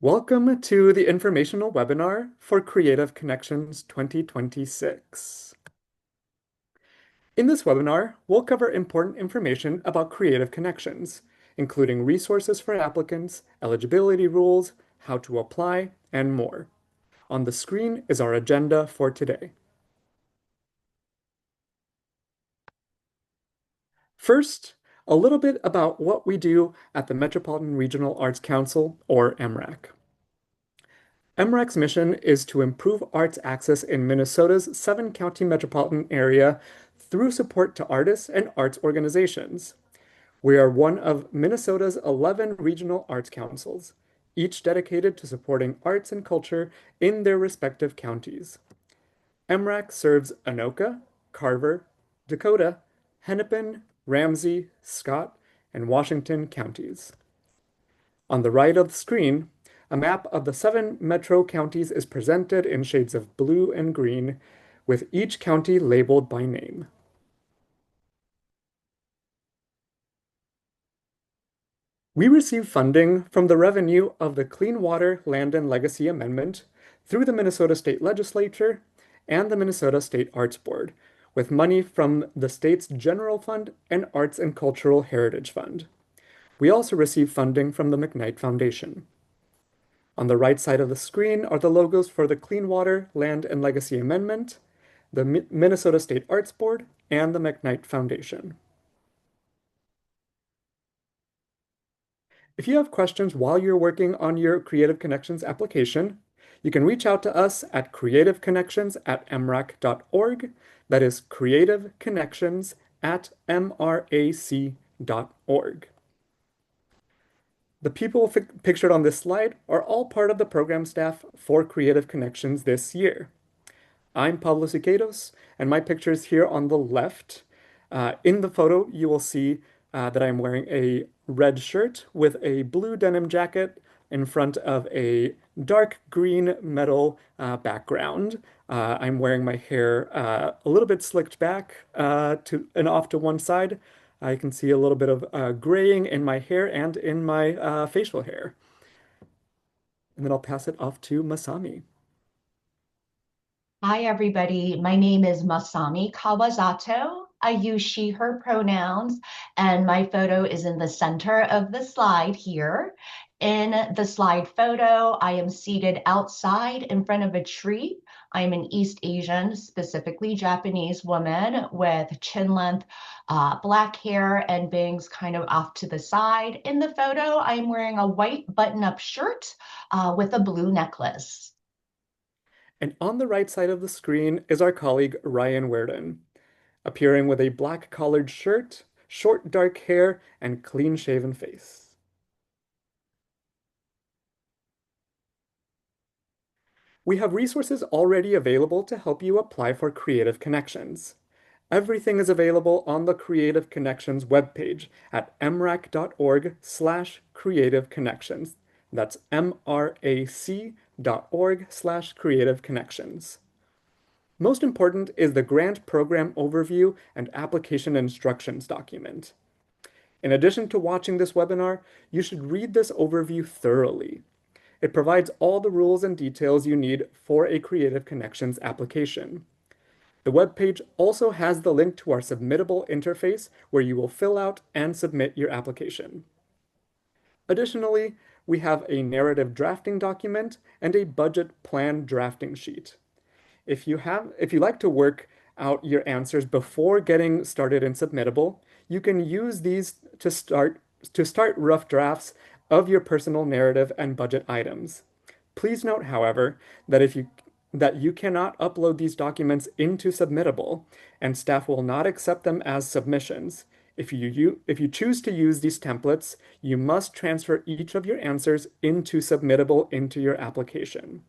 Welcome to the informational webinar for Creative Connections 2026. In this webinar, we'll cover important information about Creative Connections, including resources for applicants, eligibility rules, how to apply, and more. On the screen is our agenda for today. First, a little bit about what we do at the Metropolitan Regional Arts Council, or MRAC. MRAC's mission is to improve arts access in Minnesota's seven-county metropolitan area through support to artists and arts organizations. We are one of Minnesota's 11 regional arts councils, each dedicated to supporting arts and culture in their respective counties. MRAC serves Anoka, Carver, Dakota, Hennepin, Ramsey, Scott, and Washington counties. On the right of the screen, a map of the 7 metro counties is presented in shades of blue and green, with each county labeled by name. We receive funding from the revenue of the Clean Water, Land, and Legacy Amendment through the Minnesota State Legislature and the Minnesota State Arts Board, with money from the state's General Fund and Arts and Cultural Heritage Fund. We also receive funding from the McKnight Foundation. On the right side of the screen are the logos for the Clean Water, Land, and Legacy Amendment, the Minnesota State Arts Board, and the McKnight Foundation. If you have questions while you're working on your Creative Connections application, you can reach out to us at creativeconnections@mrac.org. That is creativeconnections@mrac.org. The people pictured on this slide are all part of the program staff for Creative Connections this year. I'm Pablo Siqueiros, and my picture is here on the left. In the photo, you will see that I'm wearing a red shirt with a blue denim jacket in front of a dark green metal background. I'm wearing my hair a little bit slicked back and off to one side. I can see a little bit of graying in my hair and in my facial hair. And then I'll pass it off to Masami. Hi, everybody. My name is Masami Kawazato. I use she, her pronouns, and my photo is in the center of the slide here. In the slide photo, I am seated outside in front of a tree. I'm an East Asian, specifically Japanese woman with chin length black hair and bangs kind of off to the side. In the photo, I'm wearing a white button-up shirt with a blue necklace. And on the right side of the screen is our colleague Ryan Werden, appearing with a black collared shirt, short dark hair, and clean-shaven face. We have resources already available to help you apply for Creative Connections. Everything is available on the Creative Connections webpage at mrac.org/creative connections. That's mrac.org/creative connections. Most important is the grant program overview and application instructions document. In addition to watching this webinar, you should read this overview thoroughly. It provides all the rules and details you need for a Creative Connections application. The webpage also has the link to our submittable interface where you will fill out and submit your application. Additionally, we have a narrative drafting document and a budget plan drafting sheet. If you like to work out your answers before getting started in Submittable, you can use these to start rough drafts of your personal narrative and budget items. Please note, however, that you cannot upload these documents into Submittable, and staff will not accept them as submissions. If you choose to use these templates, you must transfer each of your answers into Submittable into your application.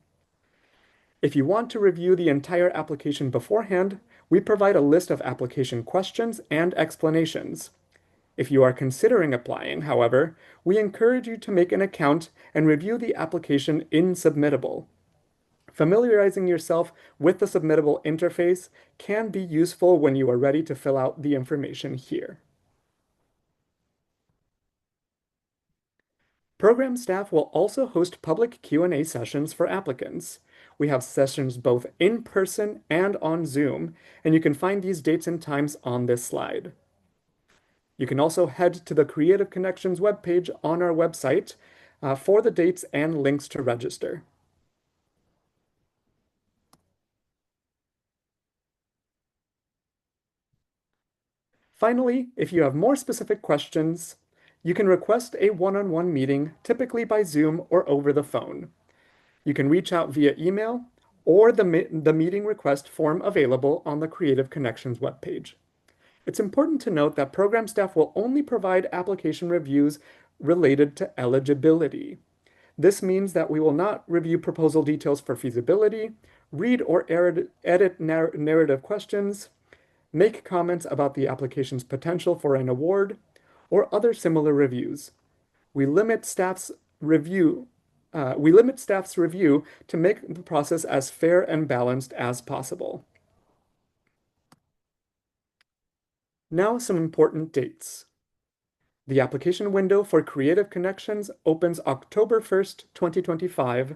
If you want to review the entire application beforehand, we provide a list of application questions and explanations. If you are considering applying, however, we encourage you to make an account and review the application in Submittable. Familiarizing yourself with the Submittable interface can be useful when you are ready to fill out the information here. Program staff will also host public Q&A sessions for applicants. We have sessions both in person and on Zoom, and you can find these dates and times on this slide. You can also head to the Creative Connections webpage on our website for the dates and links to register. Finally, if you have more specific questions, you can request a one-on-one meeting, typically by Zoom or over the phone. You can reach out via email or the meeting request form available on the Creative Connections webpage. It's important to note that program staff will only provide application reviews related to eligibility. This means that we will not review proposal details for feasibility, read or edit narrative questions, make comments about the application's potential for an award, or other similar reviews. We limit staff's review to make the process as fair and balanced as possible. Now, some important dates. The application window for Creative Connections opens October 1st, 2025,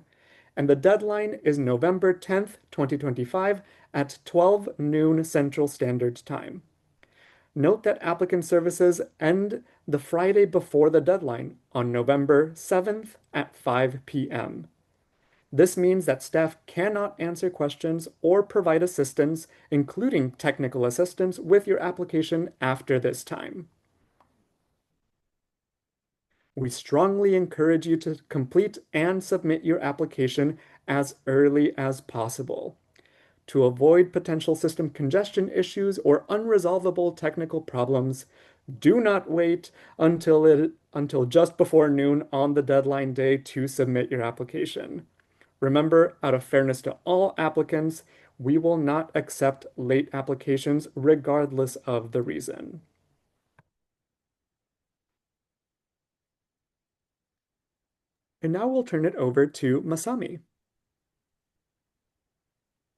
and the deadline is November 10th, 2025 at 12 noon Central Standard Time. Note that applicant services end the Friday before the deadline on November 7th at 5 p.m. This means that staff cannot answer questions or provide assistance, including technical assistance, with your application after this time. We strongly encourage you to complete and submit your application as early as possible. To avoid potential system congestion issues or unresolvable technical problems, do not wait until just before noon on the deadline day to submit your application. Remember, out of fairness to all applicants, we will not accept late applications regardless of the reason. And now we'll turn it over to Masami.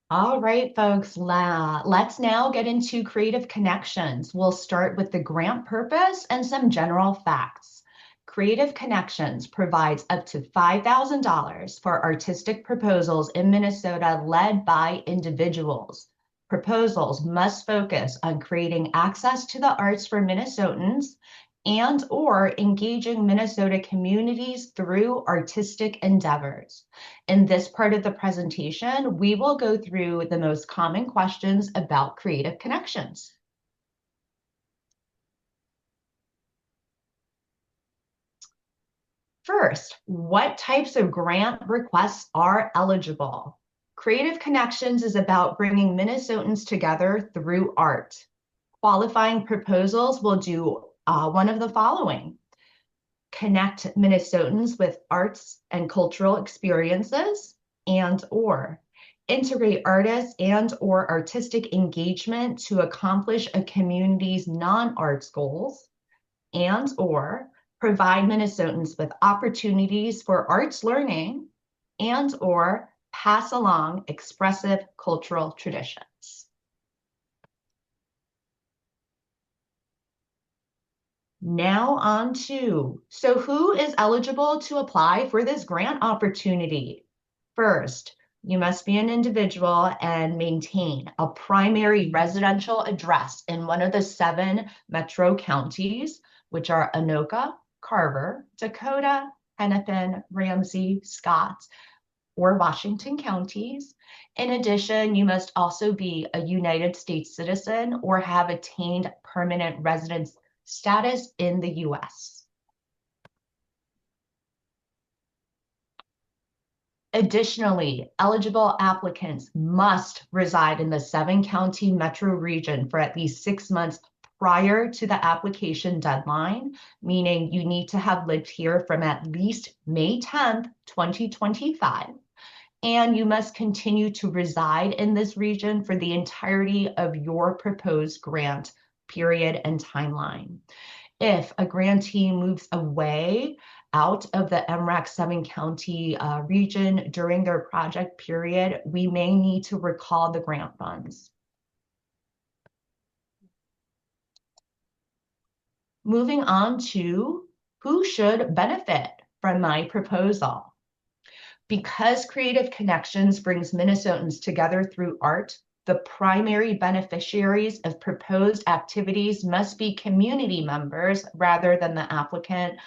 All right, folks, let's now get into Creative Connections. We'll start with the grant purpose and some general facts. Creative Connections provides up to $5,000 for artistic proposals in Minnesota led by individuals. Proposals must focus on creating access to the arts for Minnesotans and/or engaging Minnesota communities through artistic endeavors. In this part of the presentation, we will go through the most common questions about Creative Connections. First, what types of grant requests are eligible? Creative Connections is about bringing Minnesotans together through art. Qualifying proposals will do one of the following: connect Minnesotans with arts and cultural experiences, and/or integrate artists and/or artistic engagement to accomplish a community's non-arts goals, and/or provide Minnesotans with opportunities for arts learning, and/or pass along expressive cultural traditions. Now on to, so who is eligible to apply for this grant opportunity? First, you must be an individual and maintain a primary residential address in one of the 7 metro counties, which are Anoka, Carver, Dakota, Hennepin, Ramsey, Scott, or Washington counties. In addition, you must also be a United States citizen or have attained permanent residence status in the U.S. Additionally, eligible applicants must reside in the 7-county metro region for at least 6 months prior to the application deadline, meaning you need to have lived here from at least May 10th, 2025, and you must continue to reside in this region for the entirety of your proposed grant period and timeline. If a grantee moves away out of the MRAC 7-county region during their project period, we may need to recall the grant funds. Moving on to who should benefit from my proposal. Because Creative Connections brings Minnesotans together through art, the primary beneficiaries of proposed activities must be community members rather than the applicant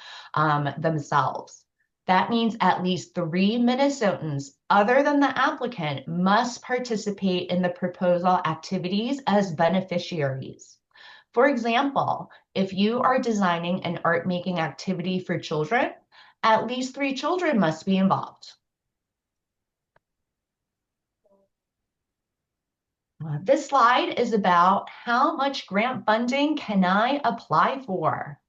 themselves. That means at least 3 Minnesotans other than the applicant must participate in the proposal activities as beneficiaries. For example, if you are designing an art making activity for children, at least 3 children must be involved. This slide is about how much grant funding can I apply for.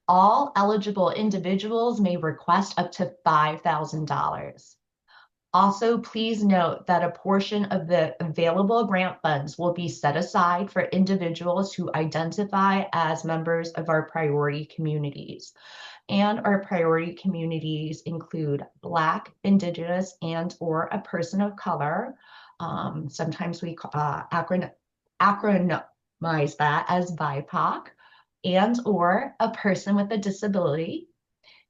All eligible individuals may request up to $5,000. Also, please note that a portion of the available grant funds will be set aside for individuals who identify as members of our priority communities. And our priority communities include Black, Indigenous, and/or a person of color. Sometimes we acronymize that as BIPOC, and/or a person with a disability,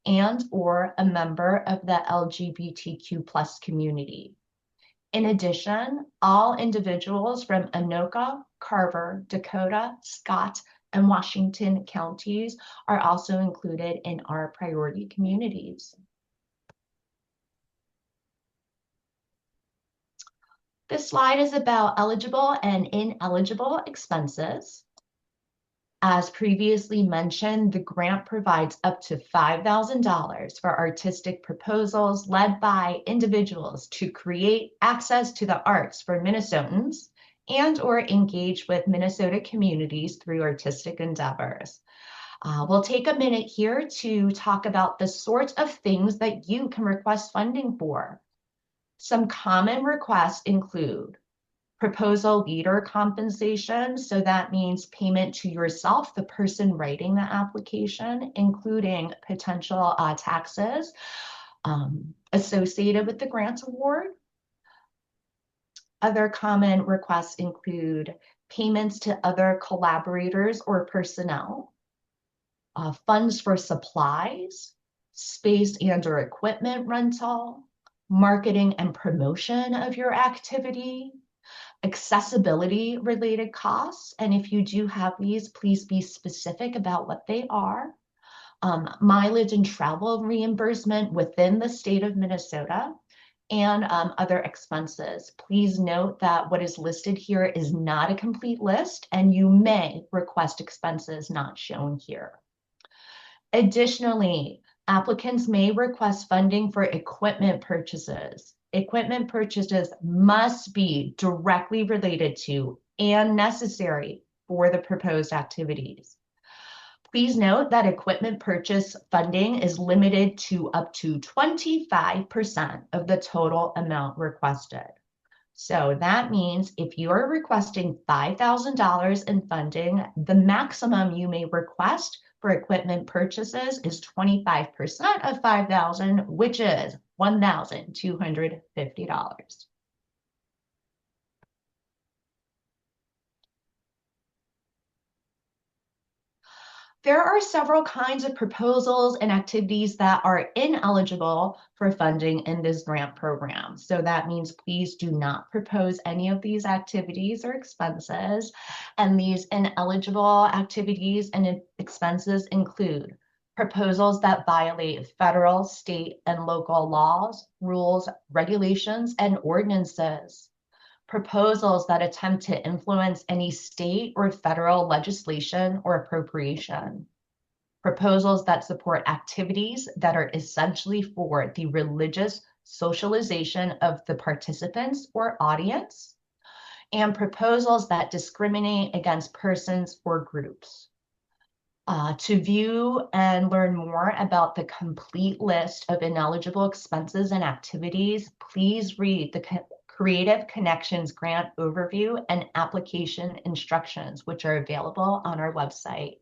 and/or a member of the LGBTQ plus community. In addition, all individuals from Anoka, Carver, Dakota, Scott, and Washington counties are also included in our priority communities. This slide is about eligible and ineligible expenses. As previously mentioned, the grant provides up to $5,000 for artistic proposals led by individuals to create access to the arts for Minnesotans and/or engage with Minnesota communities through artistic endeavors. We'll take a minute here to talk about the sorts of things that you can request funding for. Some common requests include proposal leader compensation. So that means payment to yourself, the person writing the application, including potential taxes associated with the grant award. Other common requests include payments to other collaborators or personnel, funds for supplies, space and/or equipment rental, marketing and promotion of your activity, accessibility related costs. And if you do have these, please be specific about what they are. Mileage and travel reimbursement within the state of Minnesota, and other expenses. Please note that what is listed here is not a complete list, and you may request expenses not shown here. Additionally, applicants may request funding for equipment purchases. Equipment purchases must be directly related to and necessary for the proposed activities. Please note that equipment purchase funding is limited to up to 25% of the total amount requested. So that means if you are requesting $5,000 in funding, the maximum you may request for equipment purchases is 25% of $5,000, which is $1,250. There are several kinds of proposals and activities that are ineligible for funding in this grant program. So that means please do not propose any of these activities or expenses. And these ineligible activities and expenses include proposals that violate federal, state, and local laws, rules, regulations, and ordinances. Proposals that attempt to influence any state or federal legislation or appropriation. Proposals that support activities that are essentially for the religious socialization of the participants or audience. And proposals that discriminate against persons or groups. To view and learn more about the complete list of ineligible expenses and activities, please read the Creative Connections Grant Overview and Application Instructions, which are available on our website.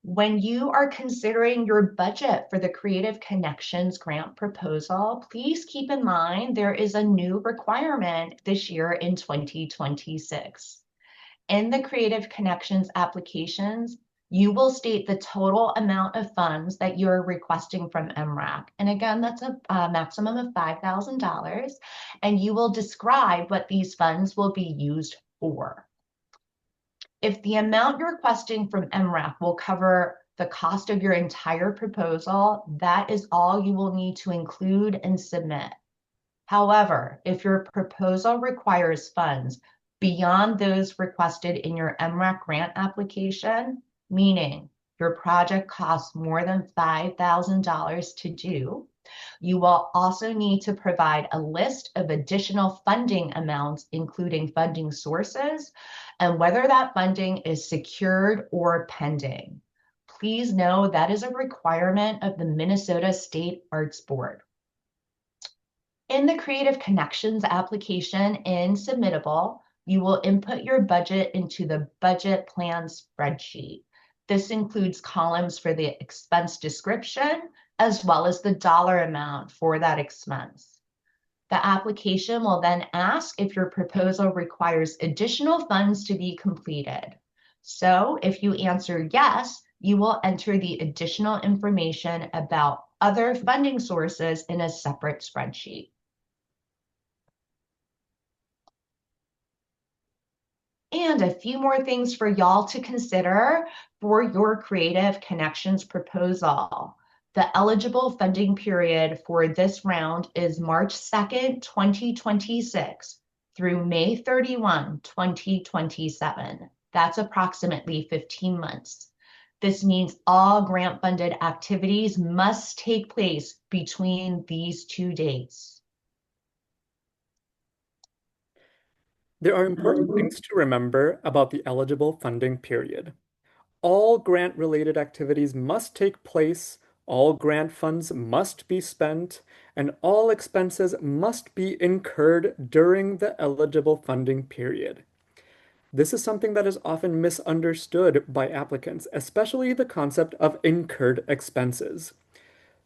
When you are considering your budget for the Creative Connections grant proposal, please keep in mind there is a new requirement this year in 2026. In the Creative Connections applications, You will state the total amount of funds that you're requesting from MRAC. And again, that's a maximum of $5,000. And you will describe what these funds will be used for. If the amount you're requesting from MRAC will cover the cost of your entire proposal, that is all you will need to include and submit. However, if your proposal requires funds beyond those requested in your MRAC grant application, meaning your project costs more than $5,000 to do, you will also need to provide a list of additional funding amounts, including funding sources, and whether that funding is secured or pending. Please know that is a requirement of the Minnesota State Arts Board. In the Creative Connections application in Submittable, you will input your budget into the budget plan spreadsheet. This includes columns for the expense description, as well as the dollar amount for that expense. The application will then ask if your proposal requires additional funds to be completed. So if you answer yes, you will enter the additional information about other funding sources in a separate spreadsheet. And a few more things for y'all to consider for your Creative Connections proposal. The eligible funding period for this round is March 2nd, 2026 through May 31, 2027. That's approximately 15 months. This means all grant-funded activities must take place between these two dates. There are important things to remember about the eligible funding period. All grant-related activities must take place, all grant funds must be spent, and all expenses must be incurred during the eligible funding period. This is something that is often misunderstood by applicants, especially the concept of incurred expenses.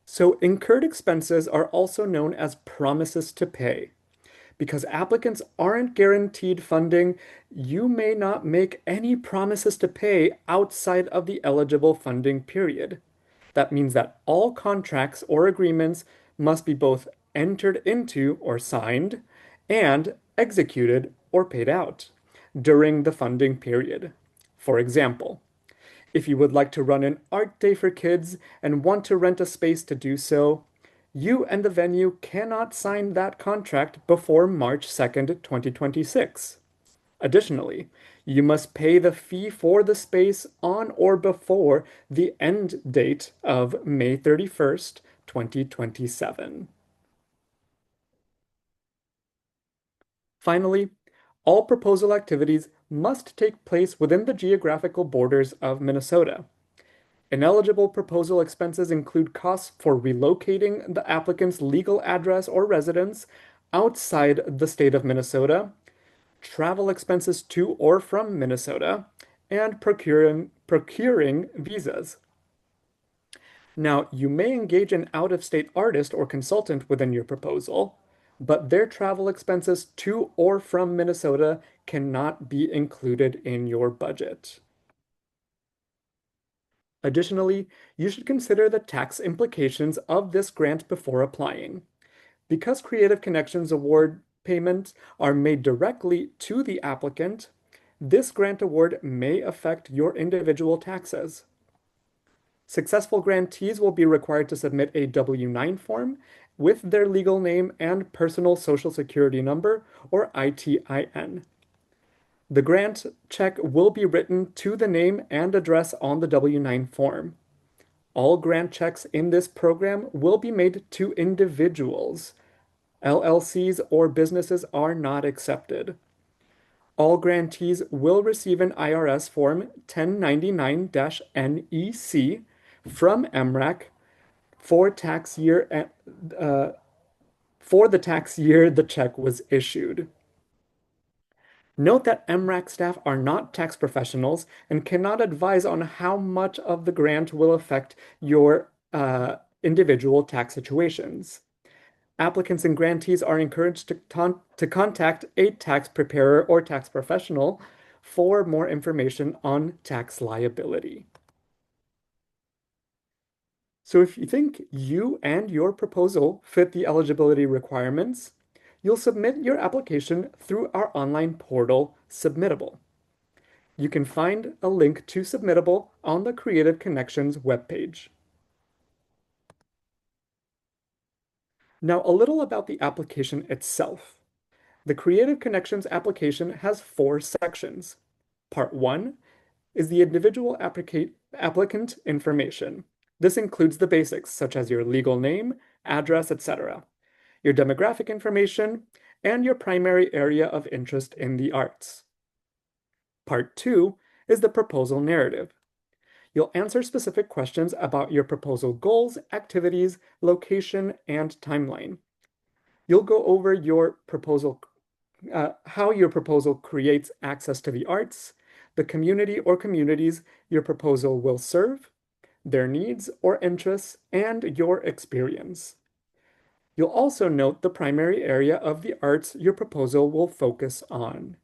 So, incurred expenses are also known as promises to pay. Because applicants aren't guaranteed funding, you may not make any promises to pay outside of the eligible funding period. That means that all contracts or agreements must be both entered into or signed and executed or paid out during the funding period. For example, if you would like to run an art day for kids and want to rent a space to do so, you and the venue cannot sign that contract before March 2nd, 2026. Additionally, you must pay the fee for the space on or before the end date of May 31st, 2027. Finally, all proposal activities must take place within the geographical borders of Minnesota. Ineligible proposal expenses include costs for relocating the applicant's legal address or residence outside the state of Minnesota, travel expenses to or from Minnesota, and procuring visas. Now, you may engage an out-of-state artist or consultant within your proposal, but their travel expenses to or from Minnesota cannot be included in your budget. Additionally, you should consider the tax implications of this grant before applying. Because Creative Connections award payments are made directly to the applicant, this grant award may affect your individual taxes. Successful grantees will be required to submit a W-9 form with their legal name and personal social security number, or ITIN. The grant check will be written to the name and address on the W-9 form. All grant checks in this program will be made to individuals. LLCs or businesses are not accepted. All grantees will receive an IRS Form 1099-NEC from MRAC for tax year for the tax year the check was issued. Note that MRAC staff are not tax professionals and cannot advise on how much of the grant will affect your individual tax situations. Applicants and grantees are encouraged to contact a tax preparer or tax professional for more information on tax liability. So if you think you and your proposal fit the eligibility requirements, you'll submit your application through our online portal, Submittable. You can find a link to Submittable on the Creative Connections webpage. Now, a little about the application itself. The Creative Connections application has 4 sections. Part 1 is the individual applicant information. This includes the basics, such as your legal name, address, etc., your demographic information, and your primary area of interest in the arts. Part 2 is the proposal narrative. You'll answer specific questions about your proposal goals, activities, location, and timeline. You'll go over your proposal, how your proposal creates access to the arts, the community or communities your proposal will serve, their needs or interests, and your experience. You'll also note the primary area of the arts your proposal will focus on.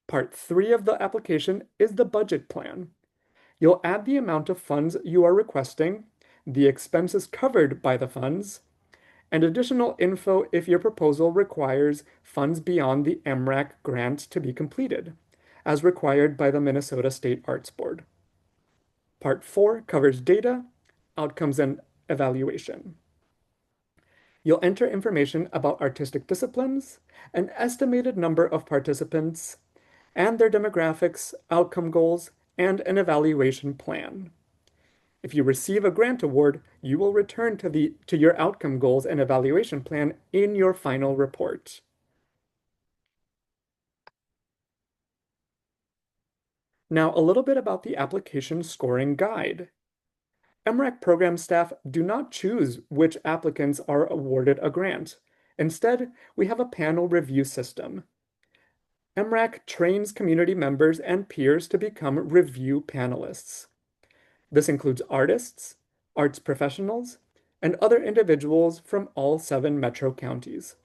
Part 3 of the application is the budget plan. You'll add the amount of funds you are requesting, the expenses covered by the funds, and additional info if your proposal requires funds beyond the MRAC grant to be completed, as required by the Minnesota State Arts Board. Part 4 covers data, outcomes, and evaluation. You'll enter information about artistic disciplines, an estimated number of participants, and their demographics, outcome goals, and an evaluation plan. If you receive a grant award, you will return to your outcome goals and evaluation plan in your final report. Now, a little bit about the application scoring guide. MRAC program staff do not choose which applicants are awarded a grant. Instead, we have a panel review system. MRAC trains community members and peers to become review panelists. This includes artists, arts professionals, and other individuals from all 7 metro counties.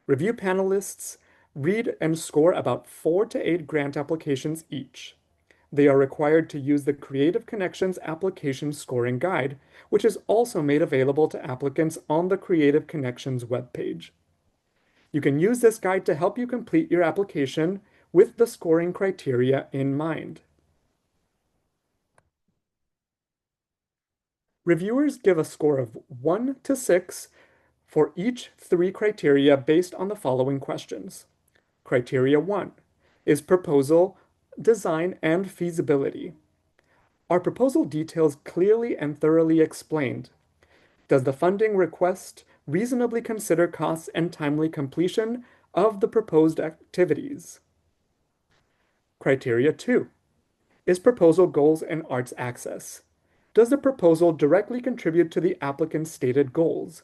Review panelists read and score about 4 to 8 grant applications each. They are required to use the Creative Connections application scoring guide, which is also made available to applicants on the Creative Connections webpage. You can use this guide to help you complete your application with the scoring criteria in mind. Reviewers give a score of 1 to 6 for each 3 criteria based on the following questions. Criteria 1 is proposal, design, and feasibility. Are proposal details clearly and thoroughly explained? Does the funding request reasonably consider costs and timely completion of the proposed activities? Criteria 2 is proposal goals and arts access. Does the proposal directly contribute to the applicant's stated goals?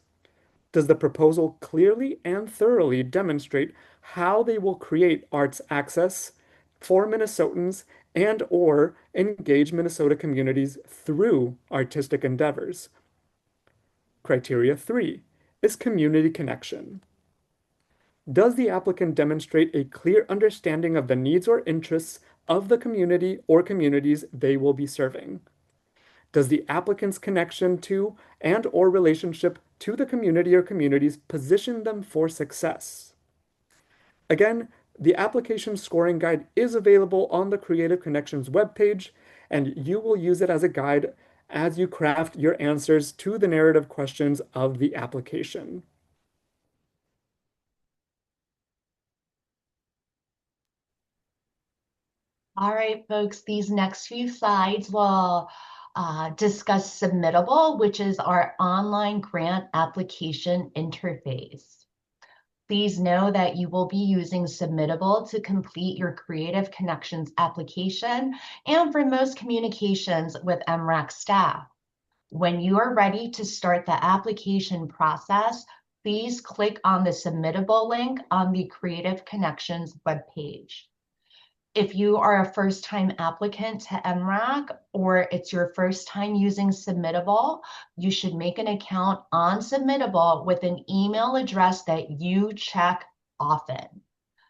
Does the proposal clearly and thoroughly demonstrate how they will create arts access for Minnesotans and/or engage Minnesota communities through artistic endeavors? Criteria 3 is community connection. Does the applicant demonstrate a clear understanding of the needs or interests of the community or communities they will be serving? Does the applicant's connection to and/or relationship to the community or communities position them for success? Again, the application scoring guide is available on the Creative Connections webpage, and you will use it as a guide as you craft your answers to the narrative questions of the application. All right, folks, these next few slides will discuss Submittable, which is our online grant application interface. Please know that you will be using Submittable to complete your Creative Connections application and for most communications with MRAC staff. When you are ready to start the application process, please click on the Submittable link on the Creative Connections webpage. If you are a first-time applicant to MRAC or it's your first time using Submittable, you should make an account on Submittable with an email address that you check often.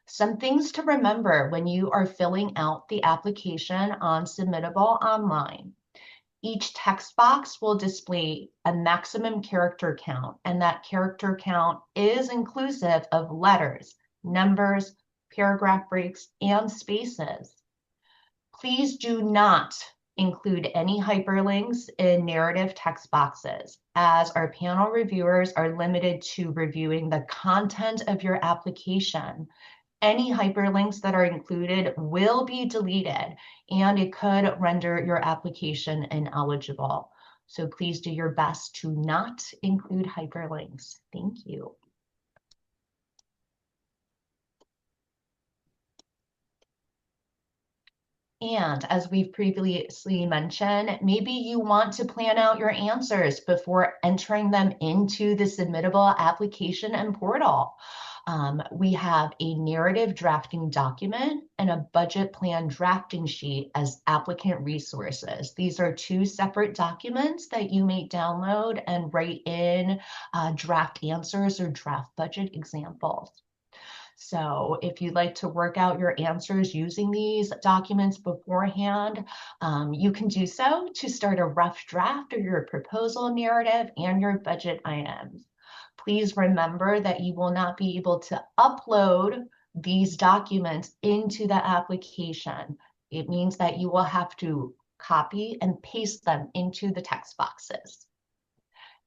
Some things to remember when you are filling out the application on Submittable Online. Each text box will display a maximum character count, and that character count is inclusive of letters, numbers, paragraph breaks, and spaces. Please do not include any hyperlinks in narrative text boxes, as our panel reviewers are limited to reviewing the content of your application. Any hyperlinks that are included will be deleted, and it could render your application ineligible. So please do your best to not include hyperlinks. Thank you. And as we've previously mentioned, maybe you want to plan out your answers before entering them into the submittable application and portal. We have a narrative drafting document and a budget plan drafting sheet as applicant resources. These are two separate documents that you may download and write in draft answers or draft budget examples. So if you'd like to work out your answers using these documents beforehand, you can do so to start a rough draft of your proposal narrative and your budget items. Please remember that you will not be able to upload these documents into the application. It means that you will have to copy and paste them into the text boxes.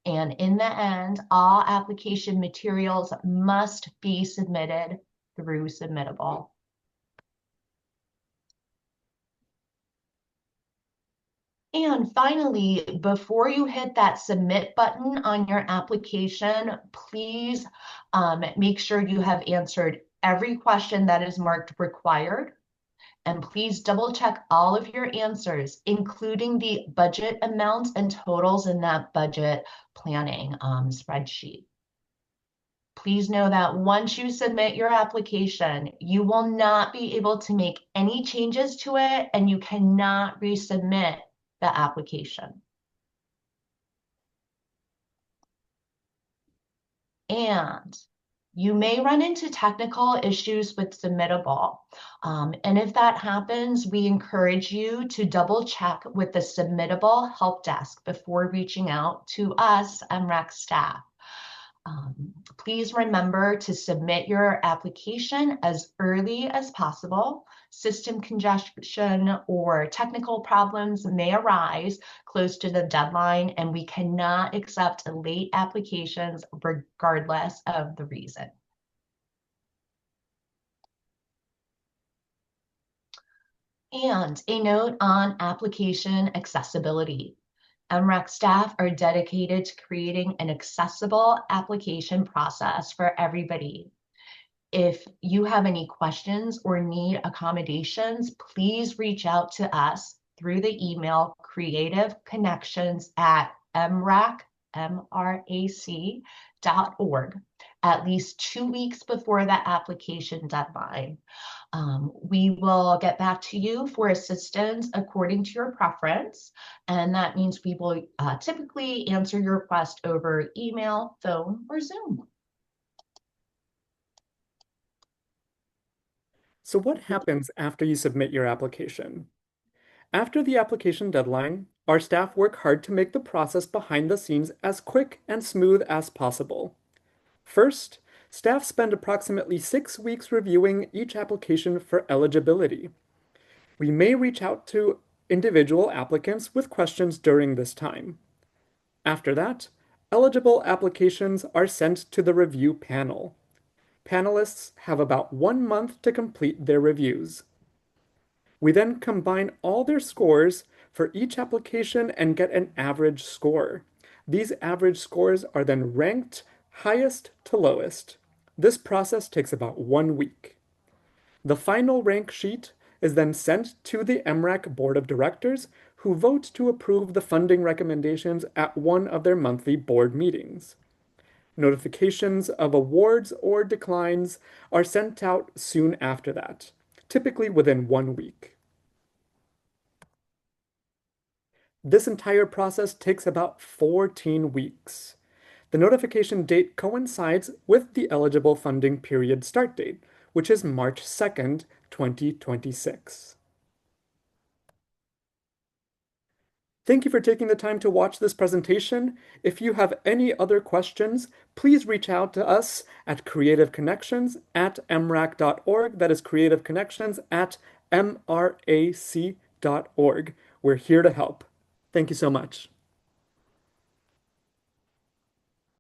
And in the end, all application materials must be submitted through Submittable. And finally, before you hit that submit button on your application, please make sure you have answered every question that is marked required. And please double check all of your answers, including the budget amounts and totals in that budget planning spreadsheet. Please know that once you submit your application, you will not be able to make any changes to it, and you cannot resubmit the application. And you may run into technical issues with Submittable. And if that happens, we encourage you to double check with the Submittable help desk before reaching out to us, MRAC staff. Please remember to submit your application as early as possible. System congestion or technical problems may arise close to the deadline, and we cannot accept late applications regardless of the reason. And a note on application accessibility. MRAC staff are dedicated to creating an accessible application process for everybody. If you have any questions or need accommodations, please reach out to us through the email creativeconnections@mrac.org at least 2 weeks before the application deadline. We will get back to you for assistance according to your preference, and that means we will typically answer your request over email, phone, or Zoom. So what happens after you submit your application? After the application deadline, our staff work hard to make the process behind the scenes as quick and smooth as possible. First, staff spend approximately 6 weeks reviewing each application for eligibility. We may reach out to individual applicants with questions during this time. After that, eligible applications are sent to the review panel. Panelists have about 1 month to complete their reviews. We then combine all their scores for each application and get an average score. These average scores are then ranked highest to lowest. This process takes about 1 week. The final rank sheet is then sent to the MRAC Board of Directors, who vote to approve the funding recommendations at one of their monthly board meetings. Notifications of awards or declines are sent out soon after that, typically within 1 week. This entire process takes about 14 weeks. The notification date coincides with the eligible funding period start date, which is March 2nd, 2026. Thank you for taking the time to watch this presentation. If you have any other questions, please reach out to us at creativeconnections@mrac.org. That is creativeconnections@mrac.org. We're here to help. Thank you so much.